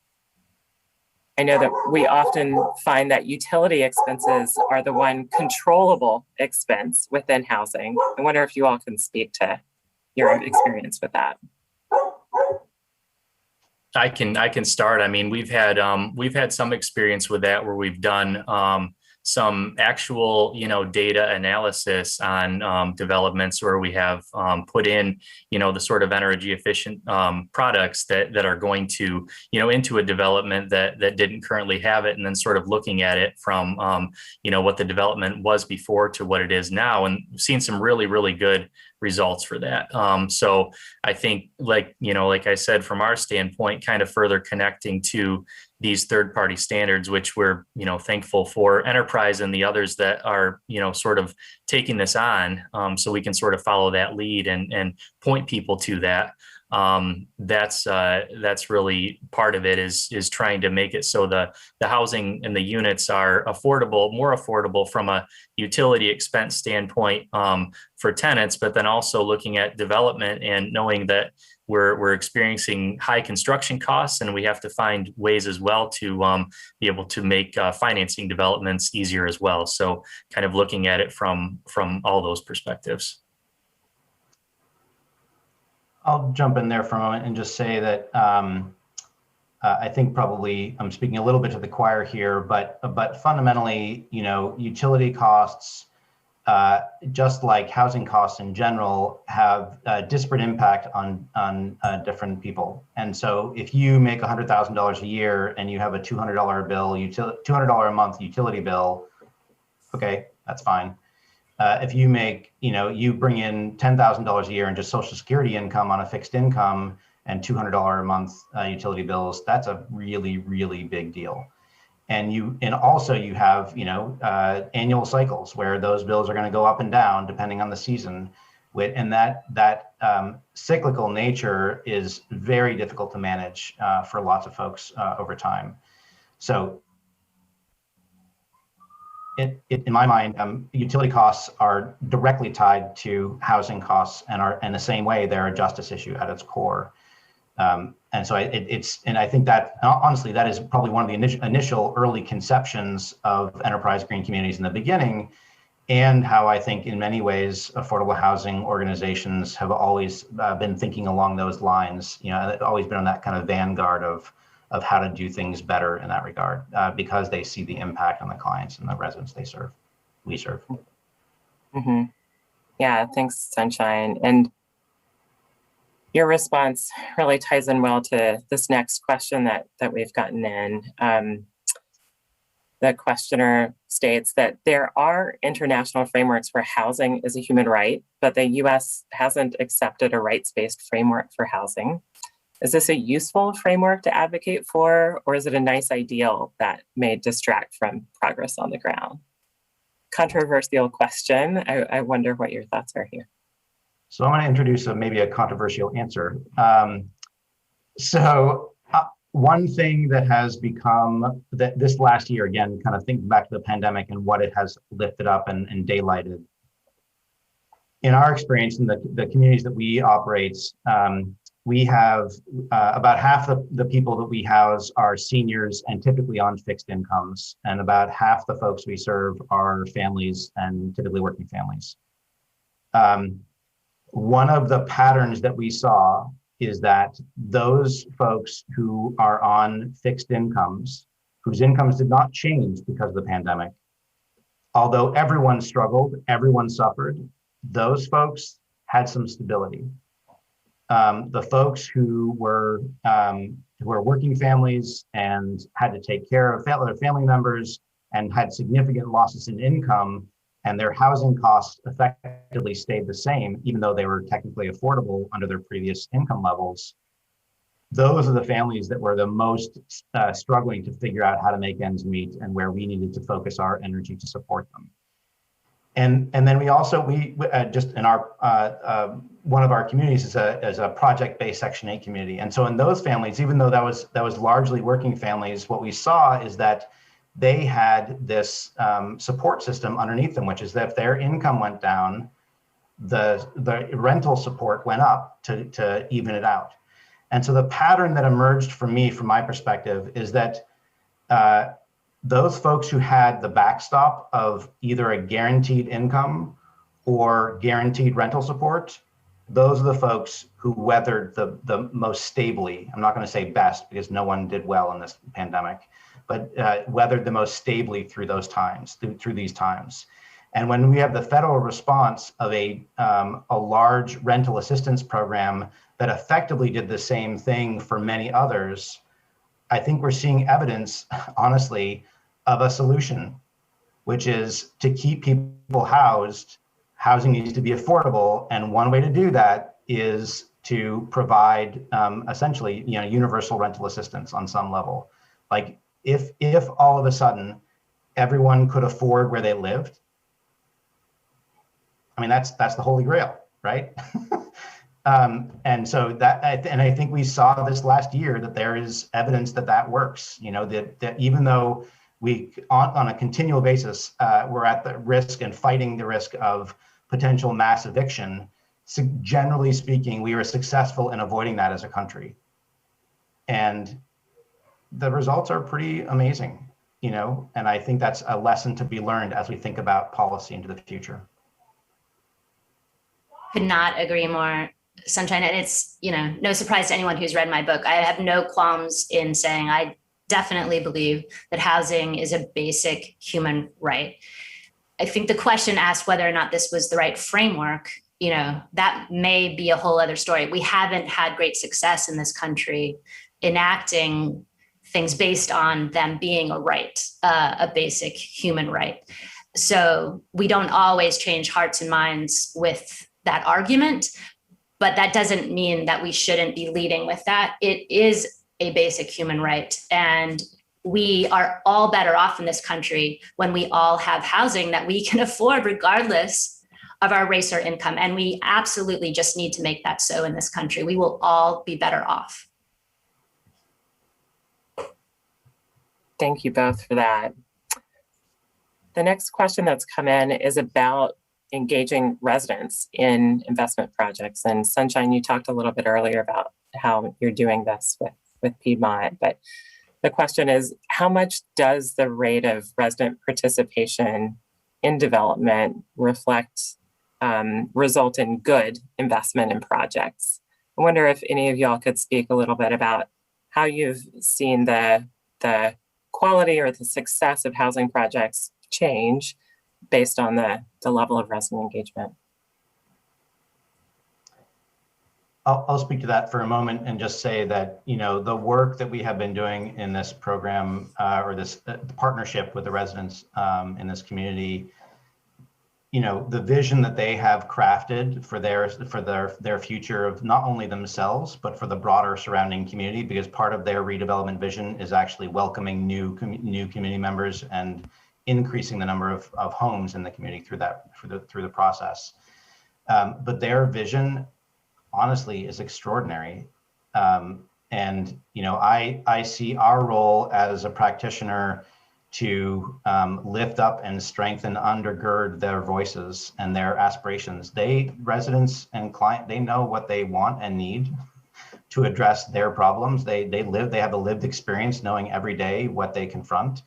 I know that we often find that utility expenses are the one controllable expense within housing. I wonder if you all can speak to your experience with that. I can start. I mean, we've had some experience with that where we've done some actual, data analysis on developments where we have put in, the sort of energy efficient products that are going to, into a development that didn't currently have it, and then sort of looking at it from, what the development was before to what it is now, and we've seen some really, really good results for that. So I think, like I said, from our standpoint, kind of further connecting to these third-party standards, which we're, thankful for Enterprise and the others that are, sort of taking this on, so we can sort of follow that lead and point people to that. That's really part of it, is trying to make it so the housing and the units are affordable, more affordable from a utility expense standpoint, for tenants, but then also looking at development and knowing that we're experiencing high construction costs, and we have to find ways as well to be able to make financing developments easier as well. So kind of looking at it from all those perspectives. I'll jump in there for a moment and just say that I think probably I'm speaking a little bit to the choir here, but fundamentally, utility costs, just like housing costs in general, have a disparate impact on different people. And so if you make $100,000 a year and you have a $200 bill, $200 a month utility bill, okay, that's fine. If you make, you bring in $10,000 a year in just Social Security income on a fixed income and $200 a month utility bills, that's a really, really big deal. And also you have, annual cycles where those bills are going to go up and down depending on the season. And that cyclical nature is very difficult to manage for lots of folks over time. So in my mind, utility costs are directly tied to housing costs and are in the same way they're a justice issue at its core. And so I think that honestly, that is probably one of the initial early conceptions of enterprise green communities in the beginning, and how I think in many ways affordable housing organizations have always been thinking along those lines. They've always been on that kind of vanguard of how to do things better in that regard, because they see the impact on the clients and the residents we serve. Mm-hmm. Yeah, thanks, Sunshine. And your response really ties in well to this next question that we've gotten in. The questioner states that there are international frameworks where housing is a human right, but the US hasn't accepted a rights-based framework for housing. Is this a useful framework to advocate for, or is it a nice ideal that may distract from progress on the ground? Controversial question. I wonder what your thoughts are here. So I'm going to introduce maybe a controversial answer. One thing that has become that this last year, again, kind of thinking back to the pandemic and what it has lifted up and daylighted. In our experience in the communities that we operate, we have about half the people that we house are seniors and typically on fixed incomes, and about half the folks we serve are families and typically working families. One of the patterns that we saw is that those folks who are on fixed incomes, whose incomes did not change because of the pandemic, although everyone struggled, everyone suffered, those folks had some stability. The folks who were working families and had to take care of their family members and had significant losses in income, and their housing costs effectively stayed the same, even though they were technically affordable under their previous income levels. Those are the families that were the most struggling to figure out how to make ends meet, and where we needed to focus our energy to support them. And then we just in our one of our communities is a project-based Section 8 community. And so in those families, even though that was largely working families, what we saw is that they had this support system underneath them, which is that if their income went down, the rental support went up to even it out. And so the pattern that emerged for me, from my perspective, is that those folks who had the backstop of either a guaranteed income or guaranteed rental support, those are the folks who weathered the most stably. I'm not going to say best, because no one did well in this pandemic, but weathered the most stably through those times, through these times. And when we have the federal response of a large rental assistance program that effectively did the same thing for many others, I think we're seeing evidence, honestly, of a solution, which is to keep people housed housing needs to be affordable. And one way to do that is to provide essentially, universal rental assistance on some level. Like if all of a sudden everyone could afford where they lived, I mean, that's the holy grail, right? And so that, and I think we saw this last year that there is evidence that works. That even though we on a continual basis we're at the risk and fighting the risk of potential mass eviction, so generally speaking, we were successful in avoiding that as a country, and the results are pretty amazing. And I think that's a lesson to be learned as we think about policy into the future. Could not agree more, Sunshine. And it's, no surprise to anyone who's read my book. I have no qualms in saying I definitely believe that housing is a basic human right. I think the question asked whether or not this was the right framework, that may be a whole other story. We haven't had great success in this country enacting things based on them being a right, a basic human right. So we don't always change hearts and minds with that argument, but that doesn't mean that we shouldn't be leading with that. It is a basic human right. And we are all better off in this country when we all have housing that we can afford regardless of our race or income. And we absolutely just need to make that so in this country. We will all be better off. Thank you both for that. The next question that's come in is about engaging residents in investment projects. And Sunshine, you talked a little bit earlier about how you're doing this with Piedmont, but the question is, how much does the rate of resident participation in development result in good investment in projects? I wonder if any of y'all could speak a little bit about how you've seen the quality or the success of housing projects change based on the level of resident engagement. I'll speak to that for a moment and just say that, the work that we have been doing in this program or this partnership with the residents in this community, the vision that they have crafted for their future of not only themselves, but for the broader surrounding community, because part of their redevelopment vision is actually welcoming new community members and increasing the number of homes in the community through the process. But their vision, honestly, is extraordinary. And I see our role as a practitioner to lift up and strengthen, undergird their voices and their aspirations. Residents and client, they know what they want and need to address their problems. They have a lived experience knowing every day what they confront.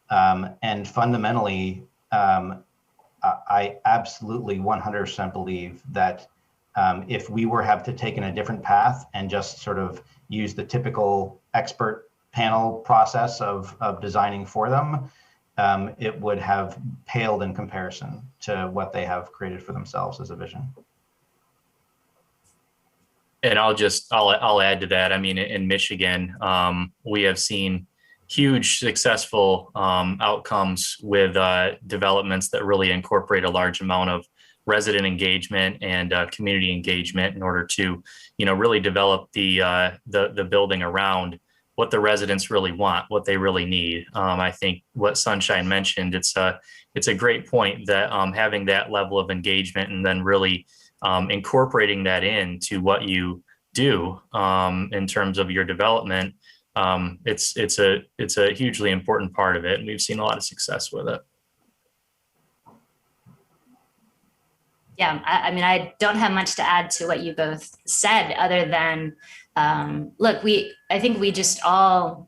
And fundamentally, I absolutely 100% believe that if we have to taken a different path and just sort of use the typical expert panel process of designing for them, it would have paled in comparison to what they have created for themselves as a vision. And I'll add to that. I mean, in Michigan, we have seen huge successful outcomes with developments that really incorporate a large amount of resident engagement and community engagement in order to, really develop the building around what the residents really want, what they really need. I think what Sunshine mentioned, it's a great point that having that level of engagement and then really incorporating that into what you do in terms of your development, it's a hugely important part of it, and we've seen a lot of success with it. Yeah, I mean, I don't have much to add to what you both said, other than, look, I think we just all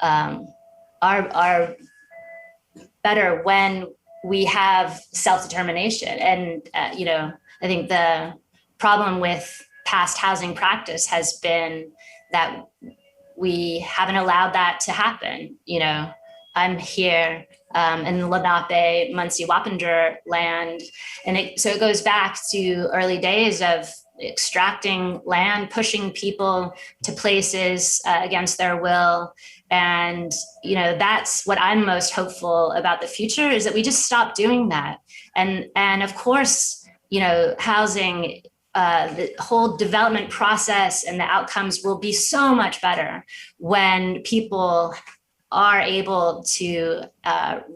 are better when we have self-determination. And, I think the problem with past housing practice has been that we haven't allowed that to happen. I'm here in Lenape, Muncie, Wappinger land. And so it goes back to early days of extracting land, pushing people to places against their will. And, that's what I'm most hopeful about the future, is that we just stop doing that. And of course, housing, the whole development process and the outcomes will be so much better when people are able to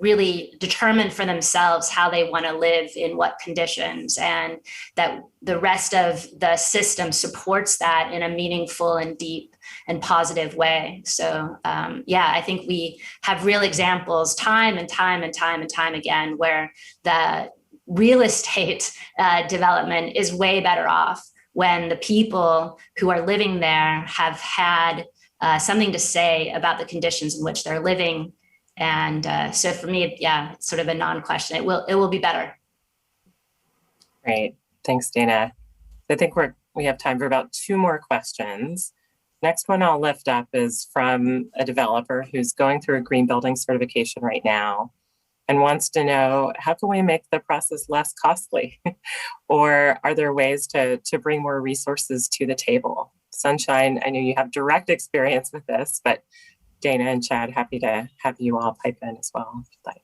really determine for themselves how they want to live in what conditions, and that the rest of the system supports that in a meaningful and deep and positive way. So I think we have real examples time and time again where the real estate development is way better off when the people who are living there have had something to say about the conditions in which they're living. And so for me, it's sort of a non-question. It will be better. Great. Thanks, Dana. I think we have time for about 2 more questions. Next one I'll lift up is from a developer who's going through a green building certification right now and wants to know, how can we make the process less costly? Or are there ways to bring more resources to the table? Sunshine, I know you have direct experience with this, but Dana and Chad, happy to have you all pipe in as well, if you'd like.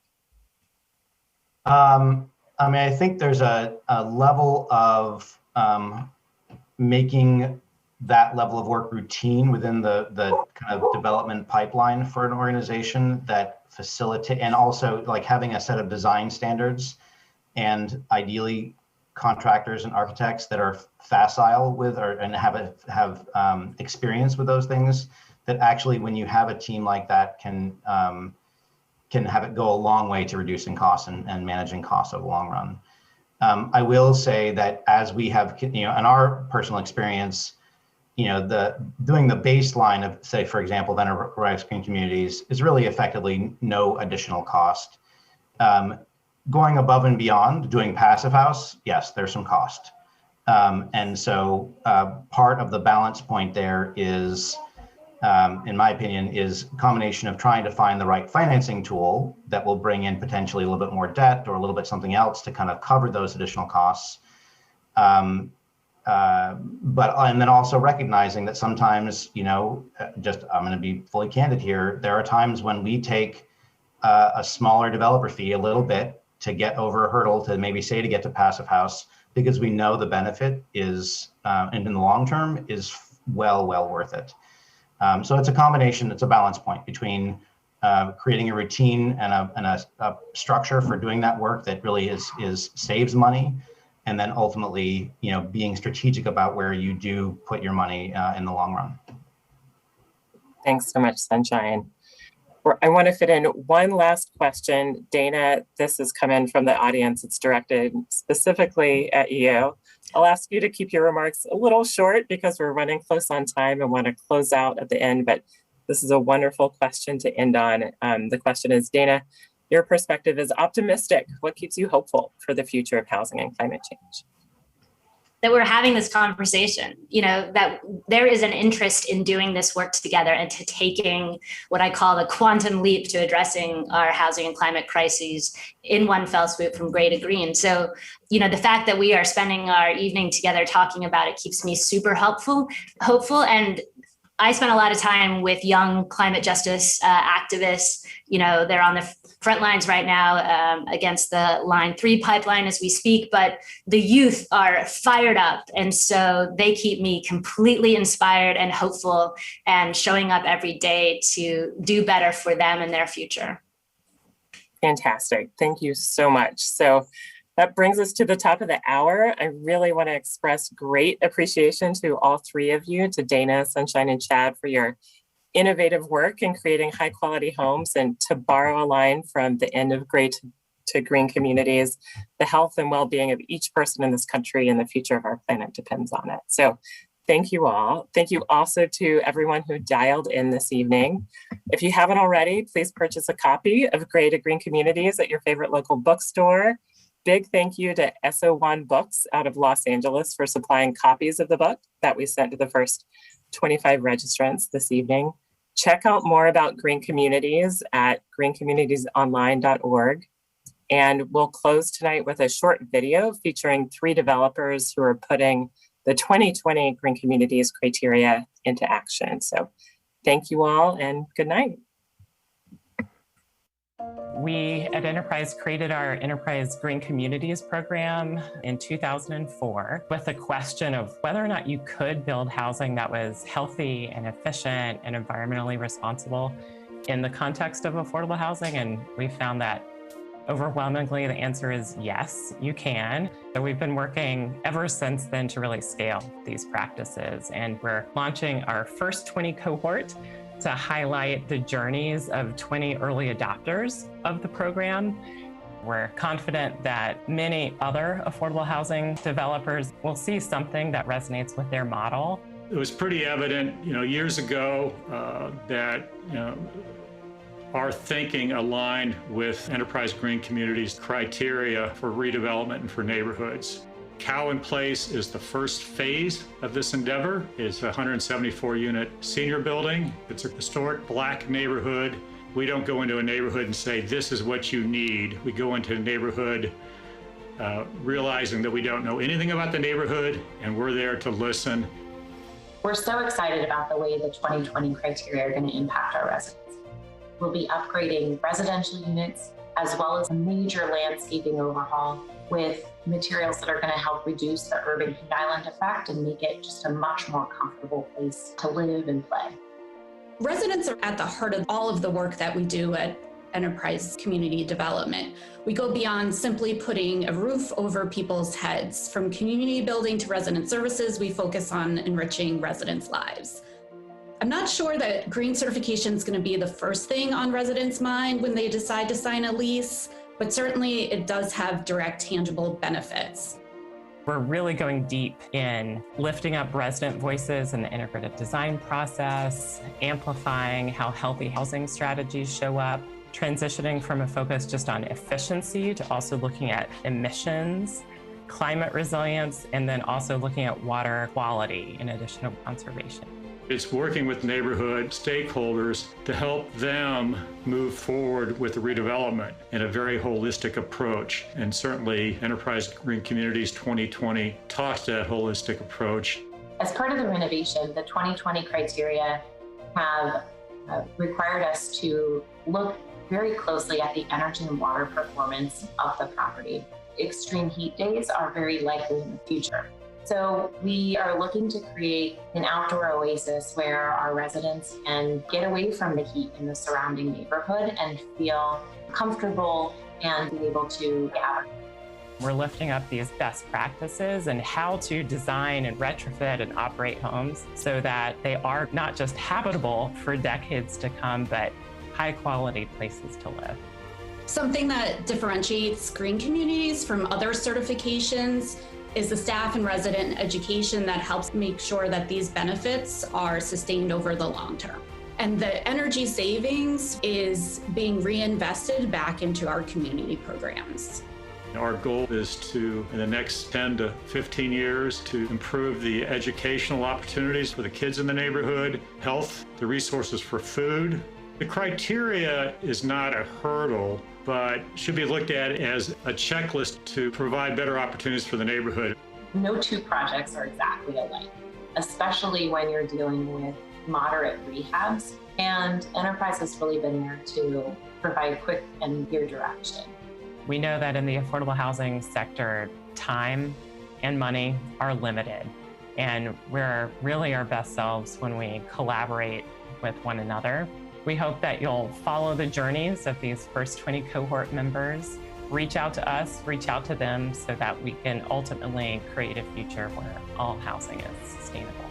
I think there's a level of making that level of work routine within the kind of development pipeline for an organization that facilitate, and also like having a set of design standards, and ideally contractors and architects that are facile with and have experience with those things, that actually when you have a team like that can have it go a long way to reducing costs and managing costs over the long run. I will say that as we have, in our personal experience, doing the baseline of, say, for example, the enterprise green communities is really effectively no additional cost. Going above and beyond doing passive house, yes, there's some cost. And so part of the balance point there is, in my opinion, is a combination of trying to find the right financing tool that will bring in potentially a little bit more debt or a little bit something else to kind of cover those additional costs. And then also recognizing that sometimes, I'm going to be fully candid here, there are times when we take a smaller developer fee a little bit to get over a hurdle to maybe say to get to passive house, because we know the benefit is, and in the long term, is well worth it. So it's a combination, it's a balance point between creating a routine and a structure for doing that work that really saves money, and then ultimately, being strategic about where you do put your money in the long run. Thanks so much, Sunshine. I want to fit in one last question. Dana, this has come in from the audience. It's directed specifically at you. I'll ask you to keep your remarks a little short because we're running close on time and want to close out at the end, but this is a wonderful question to end on. The question is, Dana, your perspective is optimistic. What keeps you hopeful for the future of housing and climate change? That we're having this conversation, that there is an interest in doing this work together and to taking what I call the quantum leap to addressing our housing and climate crises in one fell swoop from gray to green. So, the fact that we are spending our evening together talking about it keeps me super hopeful. And I spent a lot of time with young climate justice activists. They're on the front lines right now against the Line 3 pipeline as we speak, but the youth are fired up. And so they keep me completely inspired and hopeful and showing up every day to do better for them and their future. Fantastic. Thank you so much. So that brings us to the top of the hour. I really want to express great appreciation to all 3 of you, to Dana, Sunshine, and Chad, for your innovative work in creating high quality homes. And to borrow a line from the end of Gray to Green Communities, the health and well-being of each person in this country and the future of our planet depends on it. So thank you all. Thank you also to everyone who dialed in this evening. If you haven't already, please purchase a copy of Gray to Green Communities at your favorite local bookstore. Big thank you to SO1 Books out of Los Angeles for supplying copies of the book that we sent to the first 25 registrants this evening. Check out more about Green Communities at greencommunitiesonline.org. And we'll close tonight with a short video featuring 3 developers who are putting the 2020 Green Communities criteria into action. So thank you all and good night. We at Enterprise created our Enterprise Green Communities program in 2004 with the question of whether or not you could build housing that was healthy and efficient and environmentally responsible in the context of affordable housing. And we found that overwhelmingly the answer is yes, you can. So we've been working ever since then to really scale these practices. And we're launching our first 20 cohort to highlight the journeys of 20 early adopters of the program. We're confident that many other affordable housing developers will see something that resonates with their model. It was pretty evident, years ago that, our thinking aligned with Enterprise Green Communities criteria for redevelopment and for neighborhoods. Cowan Place is the first phase of this endeavor. It's a 174-unit senior building. It's a historic Black neighborhood. We don't go into a neighborhood and say, this is what you need. We go into a neighborhood realizing that we don't know anything about the neighborhood, and we're there to listen. We're so excited about the way the 2020 criteria are going to impact our residents. We'll be upgrading residential units as well as a major landscaping overhaul with materials that are going to help reduce the urban heat island effect and make it just a much more comfortable place to live and play. Residents are at the heart of all of the work that we do at Enterprise Community Development. We go beyond simply putting a roof over people's heads. From community building to resident services, we focus on enriching residents' lives. I'm not sure that green certification is going to be the first thing on residents' mind when they decide to sign a lease, but certainly it does have direct, tangible benefits. We're really going deep in lifting up resident voices in the integrated design process, amplifying how healthy housing strategies show up, transitioning from a focus just on efficiency to also looking at emissions, climate resilience, and then also looking at water quality in addition to conservation. It's working with neighborhood stakeholders to help them move forward with the redevelopment in a very holistic approach. And certainly Enterprise Green Communities 2020 talks to that holistic approach. As part of the renovation, the 2020 criteria have required us to look very closely at the energy and water performance of the property. Extreme heat days are very likely in the future. So we are looking to create an outdoor oasis where our residents can get away from the heat in the surrounding neighborhood and feel comfortable and be able to gather. We're lifting up these best practices and how to design and retrofit and operate homes so that they are not just habitable for decades to come, but high quality places to live. Something that differentiates green communities from other certifications is the staff and resident education that helps make sure that these benefits are sustained over the long term. And the energy savings is being reinvested back into our community programs. Our goal is to, in the next 10 to 15 years, to improve the educational opportunities for the kids in the neighborhood, health, the resources for food. The criteria is not a hurdle, but should be looked at as a checklist to provide better opportunities for the neighborhood. No two projects are exactly alike, especially when you're dealing with moderate rehabs. And Enterprise has really been there to provide quick and clear direction. We know that in the affordable housing sector, time and money are limited, and we're really our best selves when we collaborate with one another. We hope that you'll follow the journeys of these first 20 cohort members, reach out to us, reach out to them so that we can ultimately create a future where all housing is sustainable.